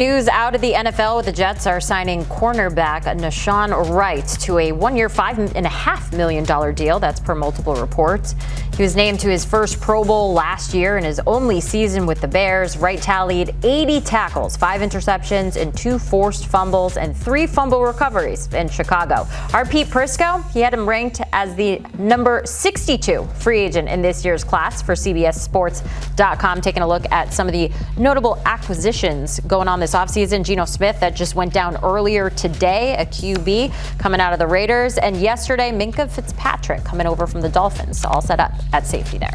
News out of the NFL. The Jets are signing cornerback Nahshon Wright to a one-year, $5.5 million deal. That's per multiple reports. He was named to his first Pro Bowl last year in his only season with the Bears. Wright tallied 80 tackles, 5 interceptions, and 2 forced fumbles, and 3 fumble recoveries in Chicago. Our Pete Prisco, he had him ranked as the number 62 free agent in this year's class for CBSSports.com. Taking a look at some of the notable acquisitions going on this offseason. Geno Smith, that just went down earlier today, a QB coming out of the Raiders. And yesterday, Minkah Fitzpatrick coming over from the Dolphins, all set up at safety there.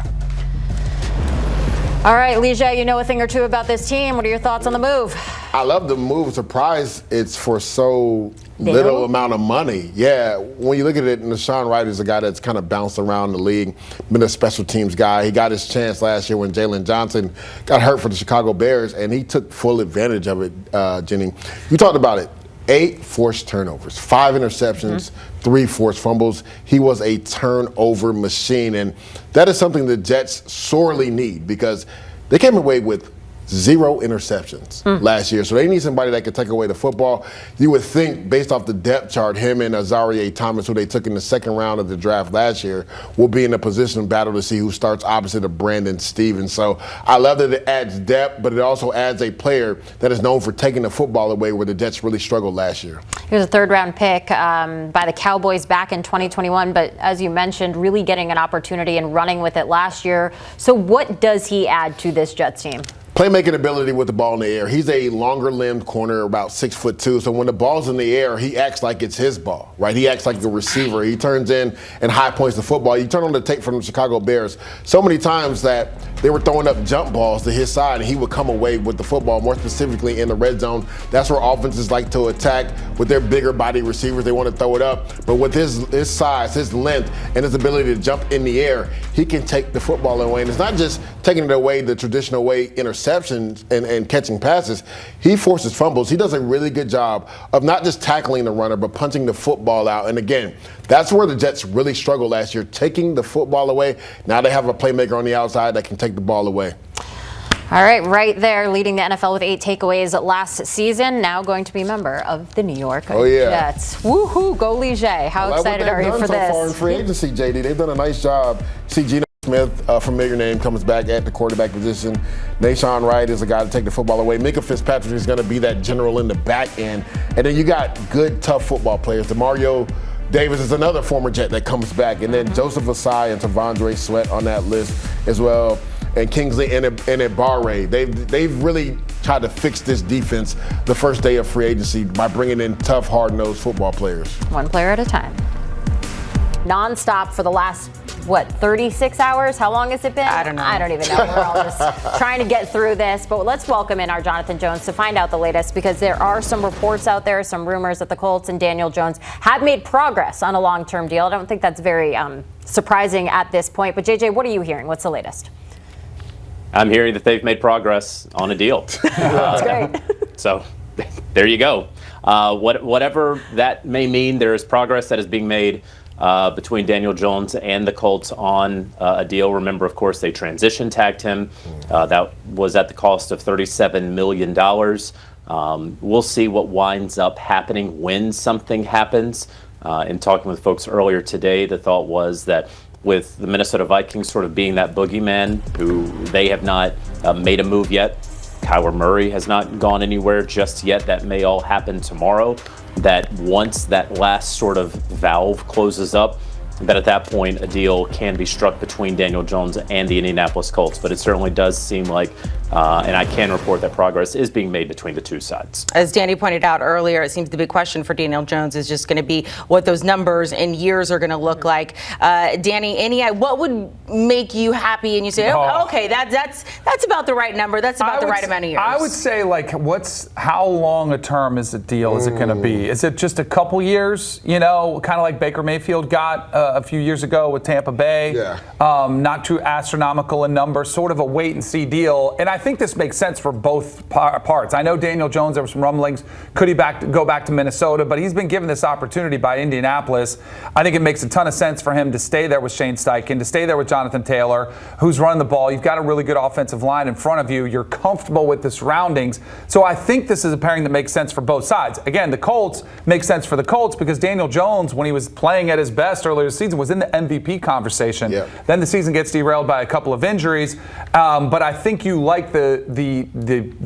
All right, Leja, you know a thing or two about this team. What are your thoughts on the move? I love the move. Surprised it's for so little amount of money. Yeah, when you look at it, Nahshon Wright is a guy that's kind of bounced around the league, been a special teams guy. He got his chance last year when Jalen Johnson got hurt for the Chicago Bears, and he took full advantage of it, Jenny. You talked about it. 8 forced turnovers, 5 interceptions, 3 forced fumbles. He was a turnover machine, and that is something the Jets sorely need because they came away with 0 interceptions last year. So they need somebody that could take away the football. You would think, based off the depth chart, him and Azareye'h Thomas, who they took in the second round of the draft last year, will be in a position battle to see who starts opposite of Brandon Stevens. So I love that it adds depth, but it also adds a player that is known for taking the football away where the Jets really struggled last year. He was a third-round pick by the Cowboys back in 2021, but as you mentioned, really getting an opportunity and running with it last year. So what does he add to this Jets team? Playmaking ability with the ball in the air. He's a longer-limbed corner, about 6'2". So when the ball's in the air, he acts like it's his ball, right? He acts like a receiver. He turns in and high points the football. You turn on the tape from the Chicago Bears so many times that they were throwing up jump balls to his side, and he would come away with the football, more specifically in the red zone. That's where offenses like to attack with their bigger body receivers. They want to throw it up. But with his size, his length, and his ability to jump in the air, he can take the football away. And it's not just taking it away the traditional way, interceptions and catching passes. He forces fumbles. He does a really good job of not just tackling the runner, but punching the football out. And again, that's where the Jets really struggled last year, taking the football away. Now they have a playmaker on the outside that can take the ball away. All right, right there, leading the NFL with 8 takeaways last season. Now going to be a member of the New York Jets. Woohoo, go Leger. How excited are you for this? So far in free agency, JD, they've done a nice job. See, Geno Smith, familiar name, comes back at the quarterback position. Nahshon Wright is a guy to take the football away. Minkah Fitzpatrick is going to be that general in the back end. And then you got good, tough football players. DeMario Davis is another former Jet that comes back. And then Joseph Asai and Tavondre Sweat on that list as well. And Kingsley and Barre. They've really tried to fix this defense the first day of free agency by bringing in tough, hard-nosed football players. One player at a time. Non-stop for the last, 36 hours? How long has it been? I don't know. I don't even know. We're all just trying to get through this. But let's welcome in our Jonathan Jones to find out the latest, because there are some reports out there, some rumors that the Colts and Daniel Jones have made progress on a long-term deal. I don't think that's very surprising at this point. But, JJ, what are you hearing? What's the latest? I'm hearing that they've made progress on a deal. That's great. So there you go. Whatever that may mean, there is progress that is being made between Daniel Jones and the Colts on a deal. Remember, of course, they transition tagged him. That was at the cost of $37 million. We'll see what winds up happening when something happens. In talking with folks earlier today, the thought was that with the Minnesota Vikings sort of being that boogeyman who they have not made a move yet, Kyler Murray has not gone anywhere just yet. That may all happen tomorrow. That once that last sort of valve closes up, that at that point a deal can be struck between Daniel Jones and the Indianapolis Colts. But it certainly does seem like, and I can report that progress is being made between the two sides. As Danny pointed out earlier, it seems the big question for Daniel Jones is just going to be what those numbers and years are going to look like. Danny, what would make you happy and you say, okay, that's about the right number. That's about the right amount of years. I would say, how long a term is the deal is it going to be? Is it just a couple years, kind of like Baker Mayfield got a few years ago with Tampa Bay? Yeah. Not too astronomical a number, sort of a wait-and-see deal. And I think this makes sense for both parts. I know Daniel Jones, there were some rumblings. Could he go back to Minnesota? But he's been given this opportunity by Indianapolis. I think it makes a ton of sense for him to stay there with Shane Steichen, to stay there with Jonathan Taylor, who's running the ball. You've got a really good offensive line in front of you. You're comfortable with the surroundings. So I think this is a pairing that makes sense for both sides. Again, the Colts make sense for the Colts because Daniel Jones, when he was playing at his best earlier this season, was in the MVP conversation. Yep. Then the season gets derailed by a couple of injuries. But I think you like the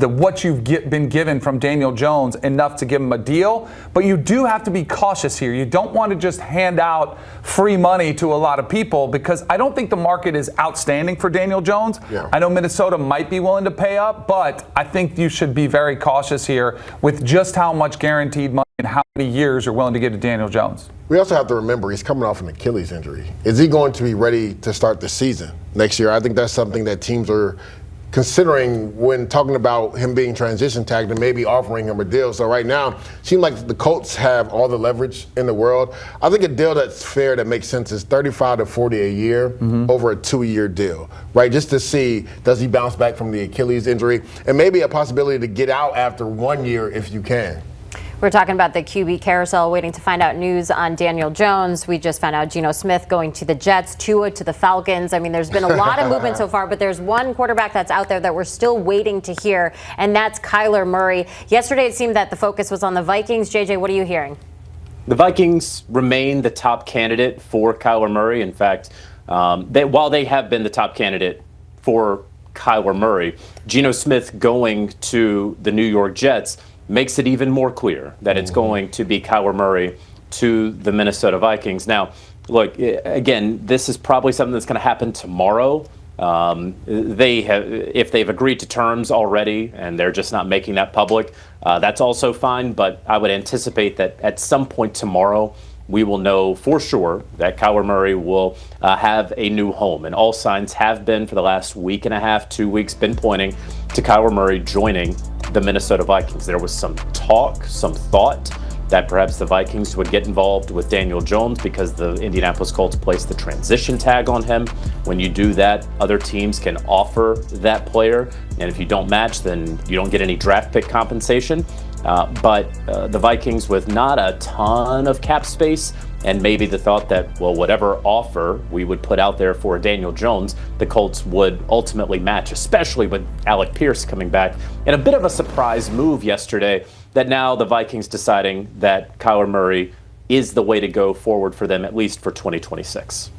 what you've been given from Daniel Jones enough to give him a deal. But you do have to be cautious here. You don't want to just hand out free money to a lot of people because I don't think the market is outstanding for Daniel Jones. Yeah. I know Minnesota might be willing to pay up, but I think you should be very cautious here with just how much guaranteed money and how many years you're willing to give to Daniel Jones. We also have to remember he's coming off an Achilles injury. Is he going to be ready to start the season next year? I think that's something that teams are considering when talking about him being transition tagged and maybe offering him a deal. So right now, it seems like the Colts have all the leverage in the world. I think a deal that's fair, that makes sense, is 35 to 40 a year over a 2-year deal, right? Just to see, does he bounce back from the Achilles injury? And maybe a possibility to get out after 1 year if you can. We're talking about the QB carousel, waiting to find out news on Daniel Jones. We just found out Geno Smith going to the Jets, Tua to the Falcons. I mean, there's been a lot of movement so far, but there's one quarterback that's out there that we're still waiting to hear, and that's Kyler Murray. Yesterday, it seemed that the focus was on the Vikings. JJ, what are you hearing? The Vikings remain the top candidate for Kyler Murray. In fact, while they have been the top candidate for Kyler Murray, Geno Smith going to the New York Jets makes it even more clear that it's going to be Kyler Murray to the Minnesota Vikings. Now, look, again, this is probably something that's going to happen tomorrow. If they've agreed to terms already and they're just not making that public, that's also fine. But I would anticipate that at some point tomorrow, we will know for sure that Kyler Murray will have a new home. And all signs have been for the last week and a half, 2 weeks, been pointing to Kyler Murray joining the Minnesota Vikings. There was some talk, some thought that perhaps the Vikings would get involved with Daniel Jones because the Indianapolis Colts placed the transition tag on him. When you do that, other teams can offer that player. And if you don't match, then you don't get any draft pick compensation. But the Vikings, with not a ton of cap space, and maybe the thought that, well, whatever offer we would put out there for Daniel Jones, the Colts would ultimately match, especially with Alec Pierce coming back. And a bit of a surprise move yesterday that now the Vikings deciding that Kyler Murray is the way to go forward for them, at least for 2026.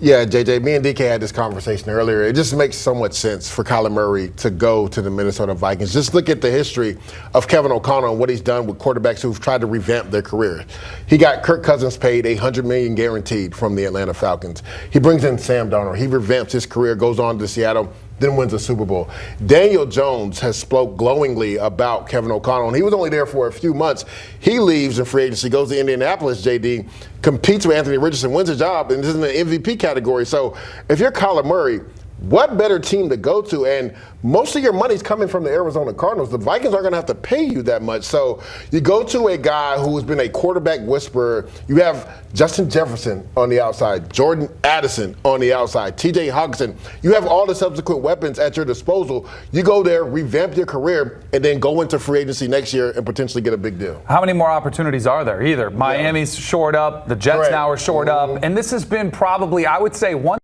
Yeah, JJ, me and DK had this conversation earlier. It just makes so much sense for Kyler Murray to go to the Minnesota Vikings. Just look at the history of Kevin O'Connell and what he's done with quarterbacks who've tried to revamp their career. He got Kirk Cousins paid $100 million guaranteed from the Atlanta Falcons. He brings in Sam Darnold. He revamps his career, goes on to Seattle, then wins a Super Bowl. Daniel Jones has spoke glowingly about Kevin O'Connell, and he was only there for a few months. He leaves in free agency, goes to Indianapolis, JD, competes with Anthony Richardson, wins a job, and is in the MVP category. So if you're Kyler Murray, what better team to go to? And most of your money's coming from the Arizona Cardinals. The Vikings aren't going to have to pay you that much. So you go to a guy who's been a quarterback whisperer. You have Justin Jefferson on the outside, Jordan Addison on the outside, TJ Hawkinson. You have all the subsequent weapons at your disposal. You go there, revamp your career, and then go into free agency next year and potentially get a big deal. How many more opportunities are there? Either Miami's shored up, the Jets Correct. now are shored up, and this has been probably, I would say, one.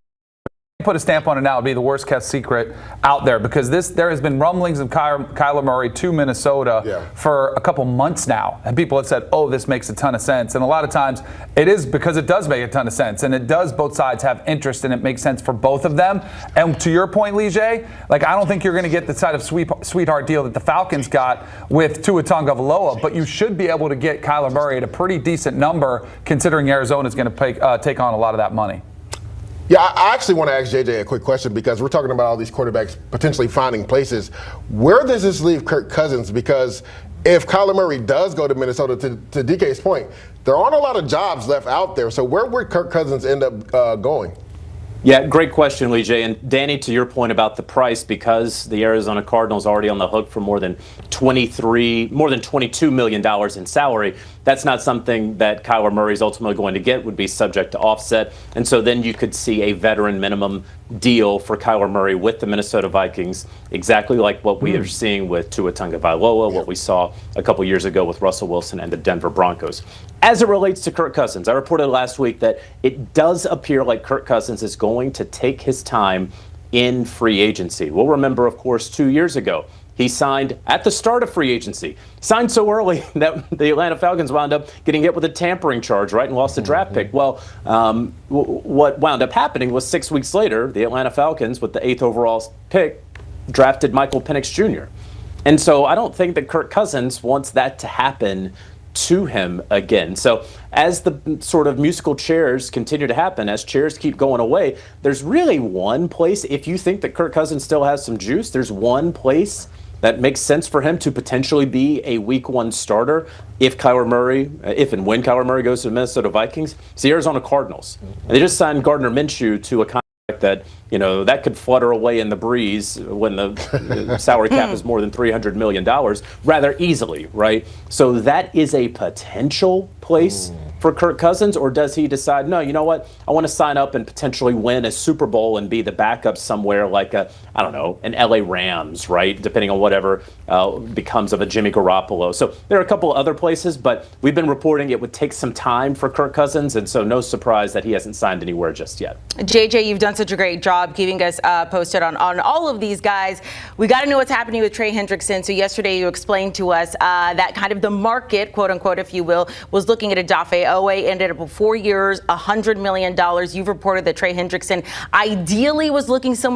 Put a stamp on it now, would be the worst kept secret out there because there has been rumblings of Kyler Murray to Minnesota for a couple months now, and people have said, oh, this makes a ton of sense. And a lot of times it is because it does make a ton of sense, and it does, both sides have interest, and it makes sense for both of them. And to your point, Lige, like, I don't think you're going to get the side of sweetheart deal that the Falcons got with Tua Tagovailoa, but you should be able to get Kyler Murray at a pretty decent number considering Arizona's going to take on a lot of that money. Yeah, I actually want to ask JJ a quick question because we're talking about all these quarterbacks potentially finding places. Where does this leave Kirk Cousins? Because if Kyler Murray does go to Minnesota, to DK's point, there aren't a lot of jobs left out there. So where would Kirk Cousins end up going? Yeah, great question, Lee J. And Danny, to your point about the price, because the Arizona Cardinals are already on the hook for more than $22 million in salary, that's not something that Kyler Murray is ultimately going to get, would be subject to offset. And so then you could see a veteran minimum deal for Kyler Murray with the Minnesota Vikings, exactly like what we are seeing with Tua Tagovailoa, what we saw a couple years ago with Russell Wilson and the Denver Broncos. As it relates to Kirk Cousins, I reported last week that it does appear like Kirk Cousins is going to take his time in free agency. We'll remember, of course, 2 years ago, he signed at the start of free agency. Signed so early that the Atlanta Falcons wound up getting hit with a tampering charge, right, and lost the draft pick. Well, what wound up happening was 6 weeks later, the Atlanta Falcons, with the 8th overall pick, drafted Michael Penix Jr. And so I don't think that Kirk Cousins wants that to happen to him again. So as the sort of musical chairs continue to happen, as chairs keep going away, there's really one place, if you think that Kirk Cousins still has some juice, there's one place that makes sense for him to potentially be a week 1 starter if and when Kyler Murray goes to the Minnesota Vikings. It's the Arizona Cardinals. And they just signed Gardner Minshew to a contract that, that could flutter away in the breeze when the salary cap is more than $300 million rather easily, right? So that is a potential place for Kirk Cousins, or does he decide, no, you know what, I want to sign up and potentially win a Super Bowl and be the backup somewhere like an LA Rams, right? Depending on whatever becomes of a Jimmy Garoppolo. So there are a couple other places, but we've been reporting it would take some time for Kirk Cousins, and so no surprise that he hasn't signed anywhere just yet. JJ, you've done such a great job keeping us posted on all of these guys. We got to know what's happening with Trey Hendrickson. So yesterday you explained to us that kind of the market, quote unquote, if you will, was looking at Odafe Oweh, ended up with 4 years, $100 million. You've reported that Trey Hendrickson ideally was looking somewhere